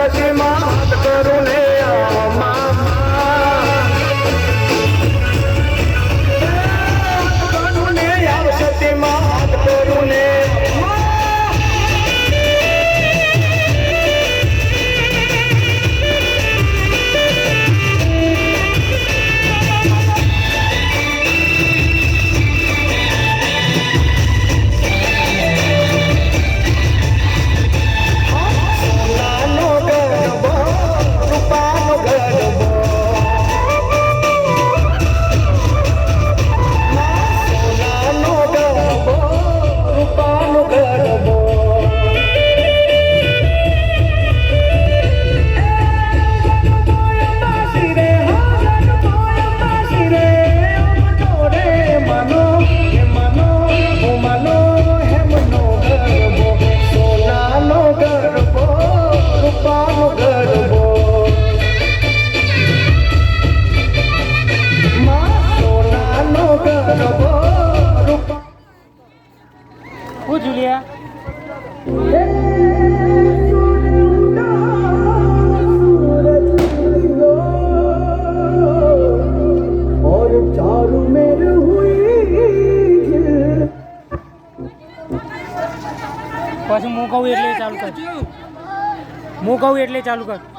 सखी मात करुणे करुणे सती मात करुणे जुलिया और चारू मेरे हुई पाछू मुं कहूं એટલે ચાલુ કર